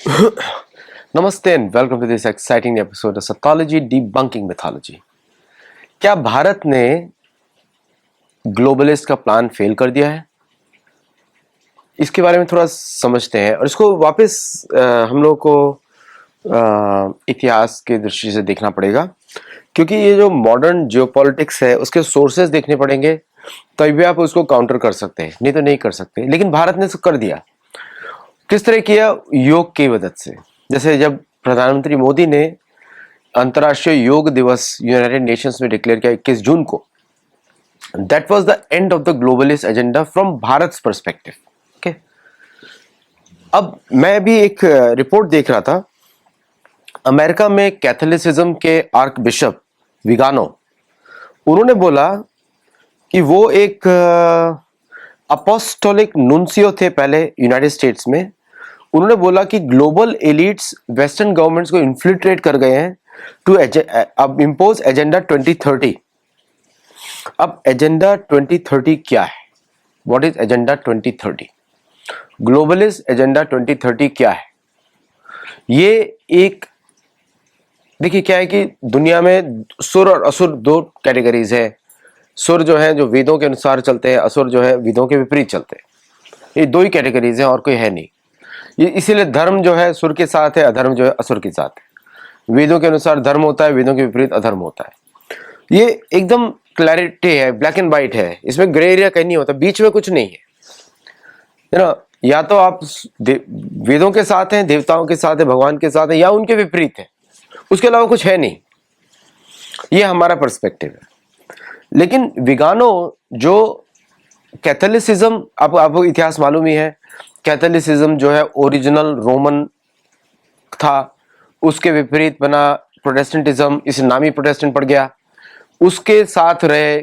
नमस्ते and welcome to this exciting episode of saithology debunking mythology. क्या भारत ने globalist का प्लान फेल कर दिया है? इसके बारे में थोड़ा समझते हैं और इसको वापस हम लोग को इतिहास के दृष्टि से देखना पड़ेगा, क्योंकि ये जो मॉडर्न जियोपॉलिटिक्स है उसके सोर्सेज देखने पड़ेंगे, तभी आप उसको काउंटर कर सकते हैं, नहीं तो नहीं कर सकते। लेकिन भारत ने इसको कर दिया। किस तरह किया? योग की मदद से। जैसे जब प्रधानमंत्री मोदी ने अंतर्राष्ट्रीय योग दिवस यूनाइटेड नेशंस में डिक्लेयर किया 21 जून को, that was the end of the globalist agenda from Bharat perspective. Okay, अब मैं भी एक रिपोर्ट देख रहा था। अमेरिका में कैथोलिसिज्म के आर्क बिशप विगानो, उन्होंने बोला कि वो एक अपोस्टोलिक नुन्सियो थे पहले यूनाइटेड स्टेट्स में। उन्होंने बोला कि ग्लोबल एलिट्स वेस्टर्न गवर्नमेंट्स को इन्फिल्ट्रेट कर गए हैं टू अब इम्पोज एजेंडा 2030। अब एजेंडा 2030 क्या है? What is agenda 2030? Globalist agenda 2030 क्या है? ये एक, देखिए क्या है कि दुनिया में सुर और असुर दो कैटेगरीज है। सुर जो है जो वेदों के अनुसार चलते हैं, असुर जो है वेदों के विपरीत चलते हैं। ये दो ही कैटेगरीज हैं और कोई है नहीं। ये इसीलिए धर्म जो है सुर के साथ है, अधर्म जो है असुर के साथ है। वेदों के अनुसार धर्म होता है, वेदों के विपरीत अधर्म होता है। ये एकदम क्लैरिटी है, ब्लैक एंड व्हाइट है, इसमें ग्रे एरिया कहीं नहीं होता, बीच में कुछ नहीं है ना। या तो आप वेदों के साथ हैं, देवताओं के साथ है, भगवान के साथ है, या उनके विपरीत है, उसके अलावा कुछ है नहीं। ये हमारा पर्सपेक्टिव है। लेकिन विगानो जो कैथोलिसिज्म, आपको इतिहास मालूम ही है, कैथोलिसिज्म जो है ओरिजिनल रोमन था, उसके विपरीत बना प्रोटेस्टेंटिज्म, इसे नामी प्रोटेस्टेंट पड़ गया। उसके साथ रहे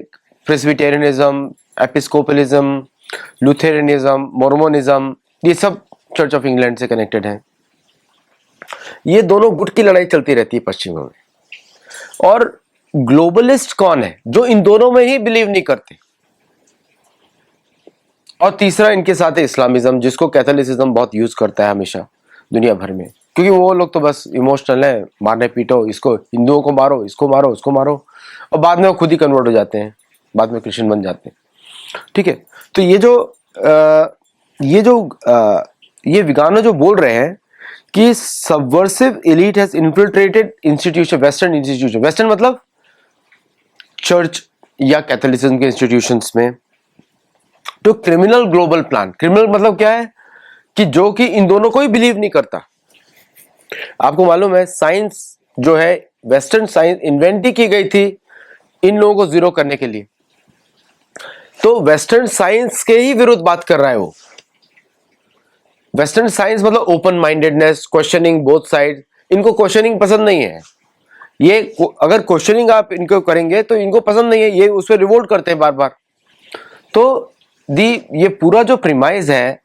प्रेस्बिटेरियनिज्म, एपिस्कोपलिज्म, लुथेरनिज्म, मोर्मोनिज्म, ये सब चर्च ऑफ इंग्लैंड से कनेक्टेड है। ये दोनों गुट की लड़ाई चलती रहती है पश्चिम में। और ग्लोबलिस्ट कौन है? जो इन दोनों में ही बिलीव नहीं करते। और तीसरा इनके साथ है इस्लामिज्म, जिसको कैथोलिसिज्म बहुत यूज करता है हमेशा दुनिया भर में, क्योंकि वो लोग तो बस इमोशनल है, मारने पीटो, इसको हिंदुओं को मारो, इसको मारो, उसको मारो, और बाद में वो खुद ही कन्वर्ट हो जाते हैं, बाद में क्रिश्चियन बन जाते हैं। ठीक है, तो ये विगानो जो बोल रहे हैं कि subversive elite has infiltrated institution, western institution, western मतलब चर्च या कैथोलिसिज्म के इंस्टीट्यूशंस में, तो क्रिमिनल ग्लोबल प्लान। क्रिमिनल मतलब क्या है कि जो कि इन दोनों को ही बिलीव नहीं करता। आपको मालूम है साइंस जो है, वेस्टर्न साइंस इन्वेंट ही की गई थी इन लोगों को जीरो करने के लिए। तो वेस्टर्न साइंस के ही विरुद्ध बात कर रहा है वो। वेस्टर्न साइंस मतलब open mindedness, questioning both side. इनको क्वेश्चनिंग पसंद नहीं है। ये अगर क्वेश्चनिंग आप इनको करेंगे तो इनको पसंद नहीं है, ये उस पर रिवोल्ट करते हैं बार बार। तो ये पूरा जो प्रीमाइज है,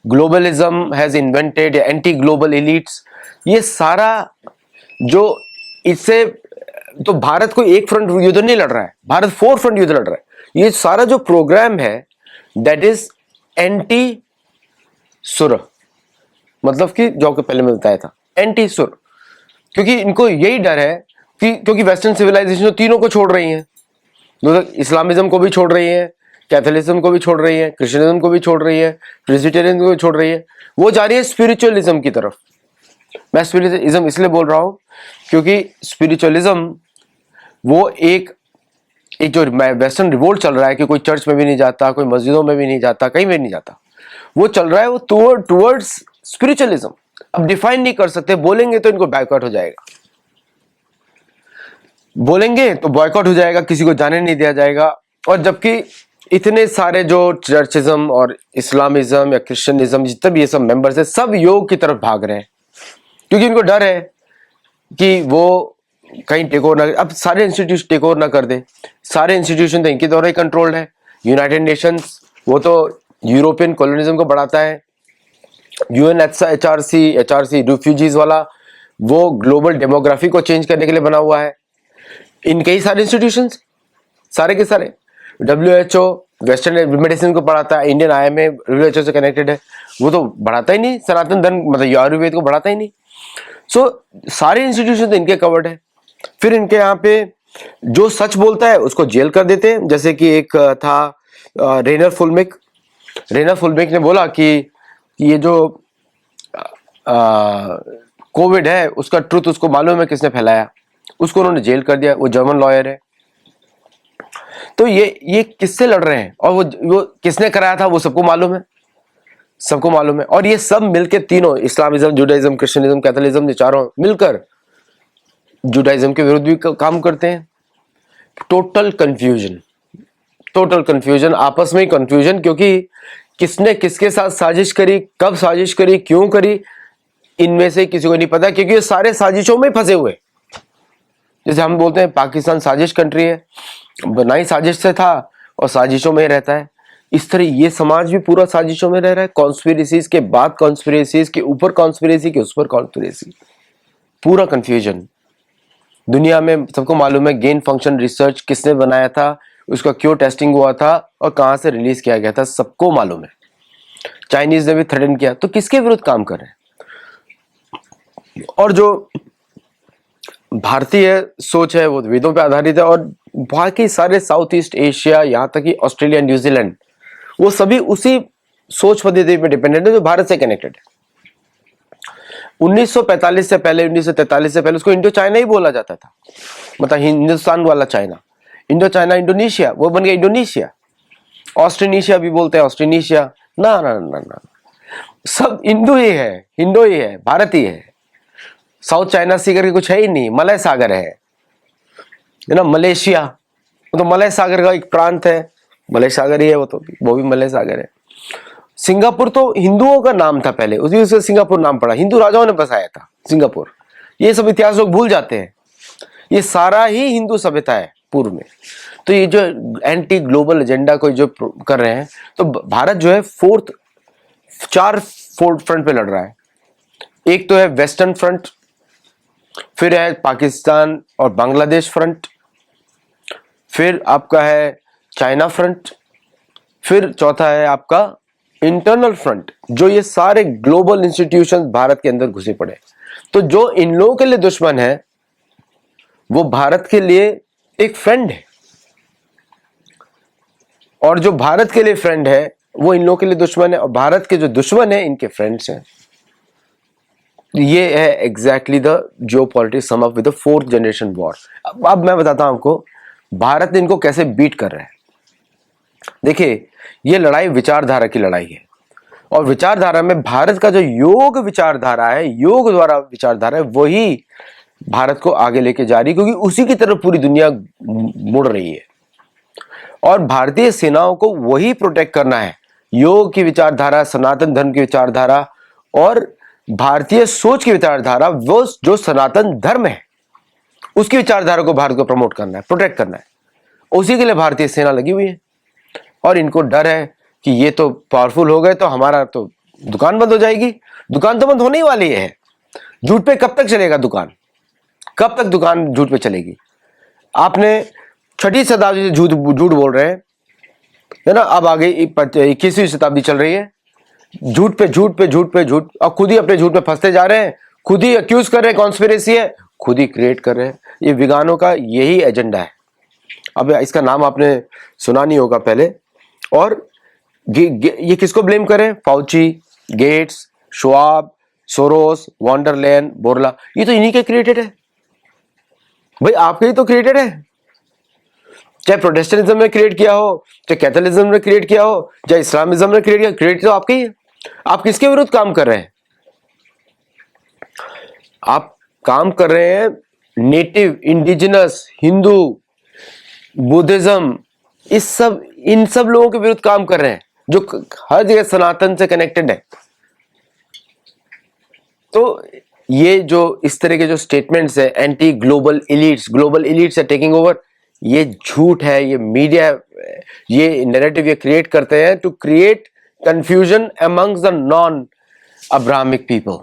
globalism has invented, anti global elites, ये सारा जो इससे, तो भारत कोई एक फ्रंट युद्ध नहीं लड़ रहा है, भारत 4 फ्रंट युद्ध लड़ रहा है। ये सारा जो प्रोग्राम है दैट इज एंटी सुर, मतलब कि जो आपको पहले मैं बताया था, एंटी सुर। क्योंकि इनको यही डर है कि क्योंकि वेस्टर्न सिविलाइजेशन तो तीनों को छोड़ रही है, इस्लामिज्म को भी छोड़ रही है, कैथोलिज्म को भी छोड़ रही है, क्रिश्चियनिज्म को भी छोड़ रही है, प्रेस्बिटेरियन को भी छोड़ रही है, वो जा रही है स्पिरिचुअलिज्म की तरफ। मैं स्पिरिचुअलिज्म इसलिए बोल रहा हूं क्योंकि स्पिरिचुअलिज्म वो एक जो वेस्टर्न रिवोल्ट चल रहा है कि कोई चर्च में भी नहीं जाता, कोई मस्जिदों में भी नहीं जाता, कहीं भी नहीं जाता, वो चल रहा है वो टूवर्ड्स स्पिरिचुअलिज्म। अब डिफाइन नहीं कर सकते, बोलेंगे तो इनको बैकआउट हो जाएगा, बोलेंगे तो बॉयकॉट हो जाएगा, किसी को जाने नहीं दिया जाएगा। और जबकि इतने सारे जो चर्चिज्म और इस्लामिज्म या क्रिश्चियनिज्म जितने भी ये सब मेंबर्स है, सब योग की तरफ भाग रहे हैं, क्योंकि इनको डर है कि वो कहीं टेक ओवर ना, अब सारे इंस्टीट्यूशन टेक ओवर ना कर दे। सारे इंस्टीट्यूशन तो इनके द्वारा ही कंट्रोल्ड है। यूनाइटेड नेशंस वो तो यूरोपियन कॉलोनिज्म को बढ़ाता है, HRC रिफ्यूजीज वाला वो ग्लोबल डेमोग्राफी को चेंज करने के लिए बना हुआ है। इनके ही सारे इंस्टीट्यूशंस, सारे के सारे WHO, वेस्टर्न मेडिसिन को बढ़ाता है, इंडियन आईएमए रिलीजन से कनेक्टेड है, वो तो बढ़ाता ही नहीं सनातन धर्म, मतलब आयुर्वेद को बढ़ाता ही नहीं। सो सारे इंस्टीट्यूशन तो इनके कवर्ड है। फिर इनके यहाँ पे जो सच बोलता है उसको जेल कर देते हैं। जैसे कि एक था रेनर फुलमिक ने बोला कि ये जो कोविड है उसका ट्रुथ उसको मालूम है किसने फैलाया, उसको उन्होंने जेल कर दिया। वो जर्मन लॉयर है। तो ये किससे लड़ रहे हैं और वो किसने कराया था वो सबको मालूम है, सबको मालूम है। और ये सब मिलके तीनों, इस्लामिज्म, जुडाइज्म, क्रिश्चियनिज्म, कैथोलिज्म, ये चारों मिलकर जुडाइज्म के विरुद्ध भी काम करते हैं। टोटल कंफ्यूजन, आपस में ही कंफ्यूजन, क्योंकि किसने किसके साथ साजिश करी, कब साजिश करी, क्यों करी, इनमें से किसी को नहीं पता, क्योंकि ये सारे साजिशों में फंसे हुए। जैसे हम बोलते हैं पाकिस्तान साजिश कंट्री है, बनाई साजिश से था और साजिशों में रहता है। इस तरह ये समाज भी पूरा साजिशों में रह रहा है। कॉन्स्पिरेसीज के बाद कॉन्स्पिरेसीज के ऊपर कॉन्स्पिरेसी के उस पर कॉन्स्पिरेसी, पूरा कंफ्यूजन। दुनिया में सबको मालूम है गेन फंक्शन रिसर्च किसने बनाया था, उसका क्यों टेस्टिंग हुआ था और कहां से रिलीज किया गया था, सबको मालूम है। चाइनीज ने भी थ्रेटन किया, तो किसके विरुद्ध काम कर रहे हैं? और जो भारतीय सोच है वो वेदों पे आधारित है, और बाकी सारे साउथ ईस्ट एशिया, यहाँ तक कि ऑस्ट्रेलिया, न्यूजीलैंड, वो सभी उसी सोच पद्धति पे डिपेंडेंट है जो भारत से कनेक्टेड है। 1945 से पहले, 1943 से पहले उसको इंडो चाइना ही बोला जाता था, मतलब हिंदुस्तान वाला चाइना। इंडो चाइना, इंडोनेशिया, वो बन गया इंडोनेशिया। ऑस्ट्रेनेशिया भी बोलते हैं, ऑस्ट्रेनेशिया। ना ना ना ना, सब इंडो ही है, भारत ही है। साउथ चाइना सी करके कुछ है ही नहीं, मलय सागर है ना, मलेशिया, वो तो मलय सागर का एक प्रांत है, मलय सागर ही है वो भी मलय सागर है। सिंगापुर तो हिंदुओं का नाम था पहले, उसी से सिंगापुर नाम पड़ा, हिंदू राजाओं ने बसाया था सिंगापुर। ये सब इतिहास लोग भूल जाते हैं, ये सारा ही हिंदू सभ्यता है पूर्व में। तो ये जो एंटी ग्लोबल एजेंडा को जो कर रहे हैं, तो भारत जो है चार फ्रंट पे लड़ रहा है। एक तो है वेस्टर्न फ्रंट, फिर है पाकिस्तान और बांग्लादेश फ्रंट, फिर आपका है चाइना फ्रंट, फिर चौथा है आपका इंटरनल फ्रंट, जो ये सारे ग्लोबल इंस्टीट्यूशंस भारत के अंदर घुसे पड़े। तो जो इन लोगों के लिए दुश्मन है वो भारत के लिए एक फ्रेंड है, और जो भारत के लिए फ्रेंड है वो इन लोगों के लिए दुश्मन है, और भारत के जो दुश्मन है इनके फ्रेंड्स हैं। ये है exactly the geopolitics sum up with the fourth generation war. अब मैं बताता हूं आपको भारत इनको कैसे बीट कर रहा है। देखिए, ये लड़ाई विचारधारा की लड़ाई है, और विचारधारा में भारत का जो योग विचारधारा है, योग द्वारा विचारधारा है, वही भारत को आगे लेके जा रही है, क्योंकि उसी की तरफ पूरी दुनिया मुड़ रही है। और भारतीय सेनाओं को वही प्रोटेक्ट करना है, योग की विचारधारा, सनातन धर्म की विचारधारा और भारतीय सोच की विचारधारा, वो जो सनातन धर्म है उसकी विचारधारा को भारत को प्रमोट करना है, प्रोटेक्ट करना है। उसी के लिए भारतीय सेना लगी हुई है, और इनको डर है कि ये तो पावरफुल हो गए तो हमारा तो दुकान बंद हो जाएगी। दुकान तो बंद होने ही वाली है। झूठ पे कब तक चलेगा दुकान, कब तक दुकान झूठ पे चलेगी? आपने 6वीं शताब्दी से झूठ बोल रहे हैं, है ना, अब आगे 21वीं शताब्दी चल रही है, झूठ पे झूठ पे झूठ पे झूठ, और खुद ही अपने झूठ में फंसते जा रहे हैं, खुद ही अक्यूज कर रहे हैं, कॉन्स्पिरेसी है, खुद ही क्रिएट कर रहे हैं। ये विज्ञानों का यही एजेंडा है। अब इसका नाम आपने सुना नहीं होगा पहले। और ये किसको ब्लेम करें? Fauci, Gates, Schwab, Soros, Wonderland, Bourla, ये तो इन्हीं के क्रिएटेड है भाई, आपके ही तो क्रिएटेड है। चाहे प्रोटेस्टेंटिज्म ने क्रिएट किया हो, चाहे कैथोलिज्म ने क्रिएट किया हो, चाहे इस्लामिज्म ने क्रिएट किया, क्रिएट तो आपके ही है। आप किसके विरुद्ध काम कर रहे हैं? आप काम कर रहे हैं नेटिव, इंडिजिनस, हिंदू, बुद्धिज्म, इन सब लोगों के विरुद्ध काम कर रहे हैं जो हर जगह सनातन से कनेक्टेड है। तो ये जो इस तरह के जो स्टेटमेंट्स है, एंटी ग्लोबल इलीट्स है टेकिंग ओवर, ये झूठ है, ये मीडिया, ये नैरेटिव ये क्रिएट करते हैं to create confusion amongst the non Abrahamic people.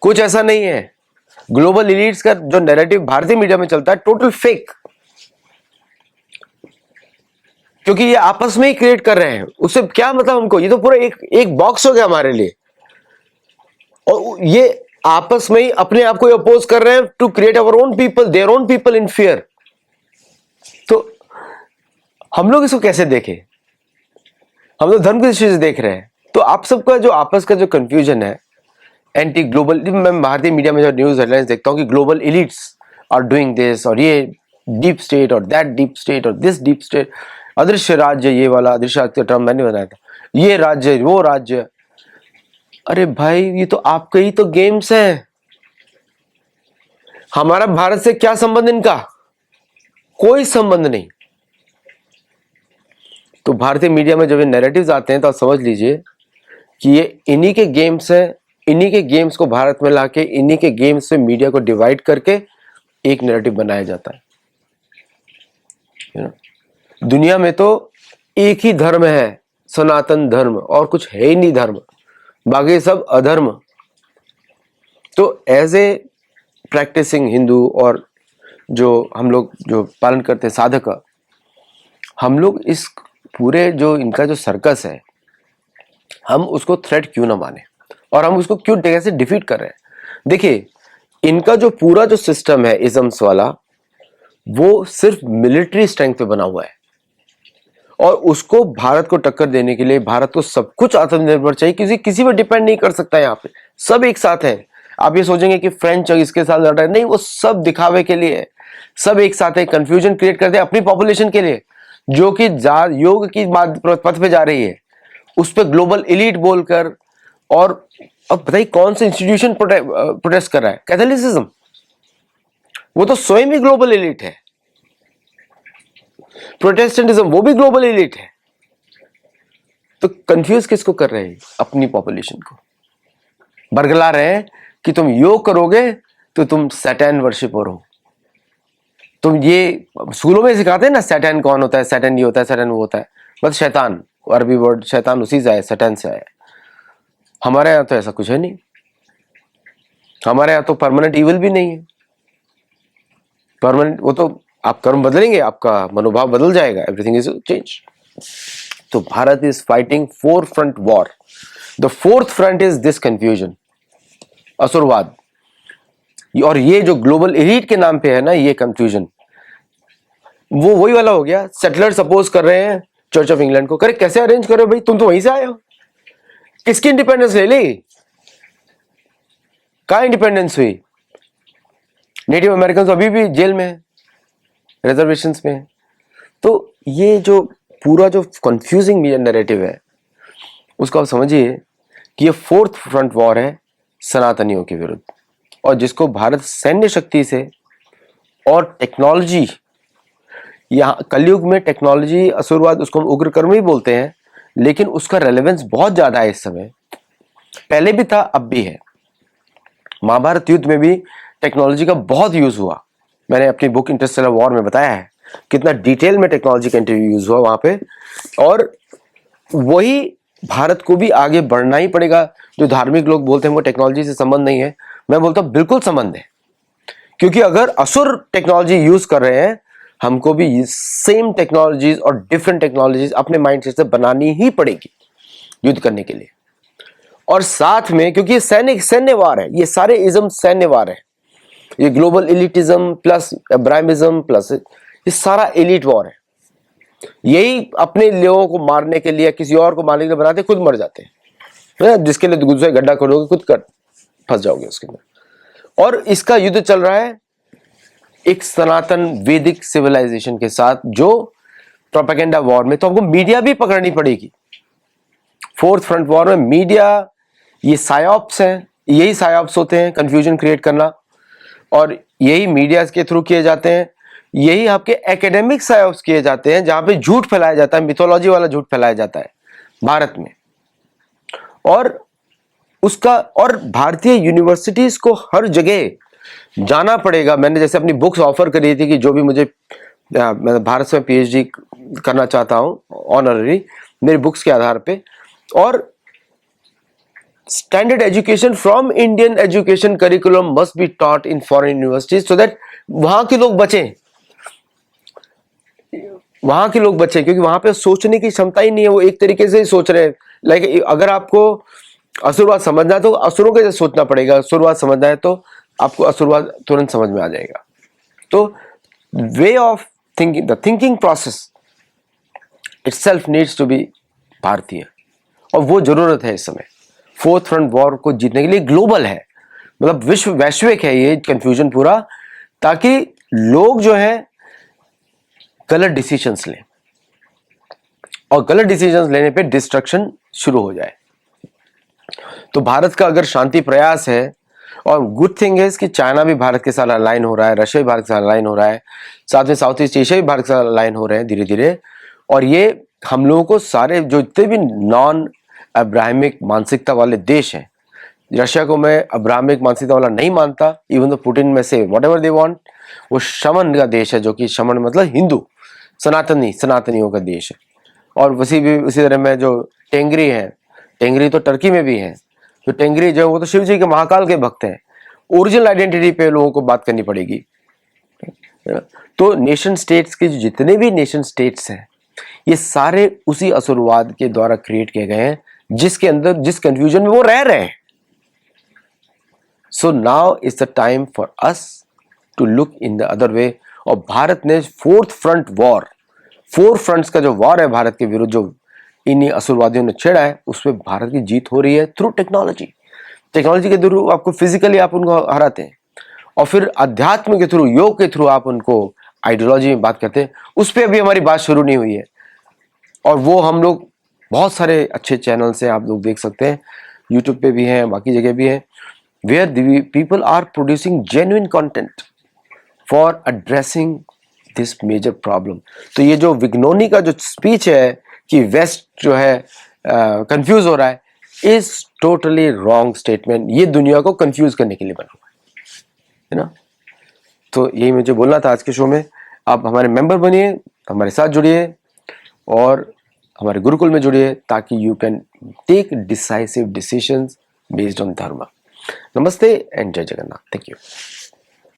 कुछ ऐसा नहीं है। ग्लोबल इलीट्स का जो नैरेटिव भारतीय मीडिया में चलता है, टोटल फेक। क्योंकि ये आपस में ही क्रिएट कर रहे हैं। उससे क्या मतलब हमको, ये तो पूरा एक बॉक्स हो गया हमारे लिए, और ये आपस में ही अपने आप को अपोज कर रहे हैं to create our own people, their own people in fear. तो हम लोग इसको कैसे देखें? हम लोग धर्म की दृष्टि से देख रहे हैं। तो आप सबका जो आपस का जो कंफ्यूजन है, एंटी ग्लोबल, मैं भारतीय मीडिया में जो न्यूज हेडलाइंस देखता हूँ कि global elites are doing this, और ये डीप स्टेट और दैट डीप स्टेट और दिस डीप स्टेट, अदृश्य राज्य, ये वाला अदृश्य राज्य का टर्म मैंने बनाया था, ये राज्य वो राज्य। अरे भाई, ये तो आपके ही तो गेम्स हैं। हमारा भारत से क्या संबंध इनका? कोई संबंध नहीं। तो भारतीय मीडिया में जब ये नैरेटिव्स आते हैं तो आप समझ लीजिए कि ये इन्हीं के गेम्स हैं। इन्हीं के गेम्स को भारत में लाके इन्हीं के गेम्स से मीडिया को डिवाइड करके एक नैरेटिव बनाया जाता है। दुनिया में तो एक ही धर्म है, सनातन धर्म, और कुछ है ही नहीं धर्म, बाकी सब अधर्म। तो एज ए प्रैक्टिसिंग हिंदू और जो हम लोग जो पालन करते हैं साधक, हम लोग इस पूरे जो इनका जो सर्कस है, हम उसको थ्रेट क्यों ना माने, और हम उसको क्यों कैसे डिफीट कर रहे हैं? देखिए, इनका जो पूरा जो सिस्टम है इजम्स वाला, वो सिर्फ मिलिट्री स्ट्रेंथ पे बना हुआ है, और उसको भारत को टक्कर देने के लिए भारत को सब कुछ आत्मनिर्भर चाहिए, किसी पर डिपेंड नहीं कर सकता। यहाँ पे सब एक साथ है। आप ये सोचेंगे कि फ्रेंच इसके साथ लड़ रहा है, नहीं, वो सब दिखावे के लिए है। सब एक साथ है, कंफ्यूजन क्रिएट करते हैं अपनी पॉपुलेशन के लिए, जो कि योग की पथ पे जा रही है, उस पर ग्लोबल एलीट बोलकर। और अब बताइए कौन सा इंस्टीट्यूशन प्रोटेस्ट कर रहा है? कैथोलिसिज्म। वो तो स्वयं ही ग्लोबल एलीट है। प्रोटेस्टेंटिज्म, वो भी ग्लोबल एलीट है। तो कंफ्यूज किसको कर रहे हैं? अपनी पॉपुलेशन को बरगला रहे हैं कि तुम योग करोगे तो तुम सैटर्न वर्शिपर हो। तुम ये स्कूलों में सिखाते हैं ना, सैटर्न कौन होता है, सैटर्न ये होता है, सैटर्न वो होता है, बस शैतान, अरबी वर्ड शैतान उसी से आया, सैटर्न से आया। हमारे यहाँ तो ऐसा कुछ है नहीं। हमारे यहाँ तो परमानेंट इविल भी नहीं है। परमानेंट, वो तो आप कर्म बदलेंगे, आपका मनोभाव बदल जाएगा, एवरीथिंग इज चेंज। तो Bharat is fighting 4 front war. The 4th front is this confusion, असुरवाद। और ये जो ग्लोबल एलीट के नाम पे है ना, ये कंफ्यूजन, वो वही वाला हो गया। सेटलर्स अपोज कर रहे हैं चर्च ऑफ इंग्लैंड को। करे कैसे अरेंज करो भाई, तुम तो वहीं से आए हो। किसकी इंडिपेंडेंस ले ली? कहाँ इंडिपेंडेंस हुई? नेटिव अमेरिकन अभी भी जेल में है, रिजर्वेशंस में है। तो ये जो पूरा जो कंफ्यूजिंग मीडिया नैरेटिव है, उसको आप समझिए कि ये 4th फ्रंट वॉर है सनातनियों के विरुद्ध, और जिसको भारत सैन्य शक्ति से और टेक्नोलॉजी, यहाँ कलयुग में टेक्नोलॉजी, असुरवाद, उसको हम उग्र कर्म ही बोलते हैं, लेकिन उसका रेलेवेंस बहुत ज्यादा है इस समय। पहले भी था, अब भी है। महाभारत युद्ध में भी टेक्नोलॉजी का बहुत यूज हुआ। मैंने अपनी बुक इंटरस्टेलर वॉर में बताया है कितना डिटेल में टेक्नोलॉजी का इंटरव्यू यूज हुआ वहां पे। और वही भारत को भी आगे बढ़ना ही पड़ेगा। जो धार्मिक लोग बोलते हैं वो टेक्नोलॉजी से संबंध नहीं है, मैं बोलता हूं बिल्कुल संबंध है। क्योंकि अगर असुर टेक्नोलॉजी यूज कर रहे हैं, हमको भी सेम टेक्नोलॉजीज और डिफरेंट टेक्नोलॉजीज अपने माइंडसेट से बनानी ही पड़ेगी युद्ध करने के लिए। और साथ में, क्योंकि ये सैन्य वार है, ये सारे इज्म सैन्य वार है। ये ग्लोबल एलिटिज्म प्लस अब्राहमिज्म प्लस ये सारा एलिट वॉर है। यही अपने लोगों को मारने के लिए, किसी और को मारने के लिए बनाते, खुद मर जाते हैं। जिसके लिए दूसरे गड्ढा खोदोगे, खुद कर फंस जाओगे उसके अंदर। और इसका युद्ध चल रहा है एक सनातन वैदिक सिविलाइजेशन के साथ, जो प्रोपेगेंडा वॉर में तो हमको मीडिया भी पकड़नी पड़ेगी। 4th फ्रंट वॉर में मीडिया, ये सायोप्स हैं, यही सायोप्स होते हैं कंफ्यूजन क्रिएट करना, और यही मीडिया के थ्रू किए जाते हैं। यही आपके एकेडमिक सायोप्स किए जाते हैं, जहां पे झूठ फैलाया जाता है, मिथोलॉजी वाला झूठ फैलाया जाता है भारत में। और उसका, और भारतीय यूनिवर्सिटीज को हर जगह जाना पड़ेगा। मैंने जैसे अपनी बुक्स ऑफर करी थी कि जो भी मुझे, मैं भारत से पीएचडी करना चाहता हूं ऑनररी, मेरी बुक्स के आधार पे, और standard education from Indian education curriculum must be taught in foreign universities, so that वहां के लोग बचें। वहां के लोग बचे, क्योंकि वहां पे सोचने की क्षमता ही नहीं है, वो एक तरीके से ही सोच रहे हैं। लाइक अगर आपको असुरवाद समझना है तो असुरों के जैसे सोचना पड़ेगा, असुरवाद समझना है तो आपको असुरवाद तुरंत समझ में आ जाएगा। तो way of thinking, the thinking process itself needs to be भारतीय, और वो जरूरत है इस समय। फोर्थ फ्रंट वॉर को जीतने के लिए ग्लोबल है, मतलब विश्व वैश्विक है ये कंफ्यूजन पूरा, ताकि लोग जो है गलत डिसीजंस लें, और गलत डिसीजंस लेने पे डिस्ट्रक्शन शुरू हो जाए। तो भारत का अगर शांति प्रयास है, और गुड थिंग है कि चाइना भी भारत के साथ अलाइन हो रहा है, रशिया भी भारत के साथ अलाइन हो रहा है, साथ में साउथ ईस्ट एशिया भी भारत के साथ अलाइन हो रहे हैं धीरे धीरे। और ये हम लोगों को सारे जो जितने भी नॉन अब्राहमिक मानसिकता वाले देश हैं, रशिया को मैं अब्राहमिक मानसिकता वाला नहीं मानता, इवन तो पुतिन में से व्हाटएवर दे वांट, वो शमन का देश है, जो कि शमन मतलब हिंदू सनातनियों का देश है। और उसी तरह में जो टेंगरी है, टेंगरी तो टर्की में भी है, तो टेंगरी जो वो तो शिव जी के महाकाल के भक्त हैं। ओरिजिनल आइडेंटिटी पे लोगों को बात करनी पड़ेगी। तो नेशन स्टेट्स के जितने भी नेशन स्टेट्स हैं, ये सारे उसी असुरवाद के द्वारा क्रिएट किए गए हैं, जिसके अंदर जिस कंफ्यूजन में वो रह रहे हैं। So now is the time for us to look in the other way. और भारत ने fourth front war, four fronts का जो वॉर है भारत के विरुद्ध, जो इन्हीं असुरवादियों ने छेड़ा है, उसमें भारत की जीत हो रही है थ्रू टेक्नोलॉजी। टेक्नोलॉजी के थ्रू आपको फिजिकली आप उनको हराते हैं, और फिर अध्यात्म के थ्रू, योग के थ्रू आप उनको आइडियोलॉजी में बात करते हैं। उस पर अभी हमारी बात शुरू नहीं हुई है, और वो हम लोग बहुत सारे अच्छे चैनल से आप लोग देख सकते हैं, यूट्यूब पे भी हैं, बाकी जगह भी हैं, where the people are producing genuine content for addressing this major problem. तो ये जो विग्नोनी का जो स्पीच है कि वेस्ट जो है कंफ्यूज हो रहा है, इज टोटली रॉन्ग स्टेटमेंट। ये दुनिया को कंफ्यूज करने के लिए बना हुआ है ना। तो यही मुझे बोलना था आज के शो में। आप हमारे मेंबर बनिए, हमारे साथ जुड़िए, और हमारे गुरुकुल में जुड़िए, ताकि you can take decisive decisions based on dharma. नमस्ते एंड जय जगन्नाथ। Thank you.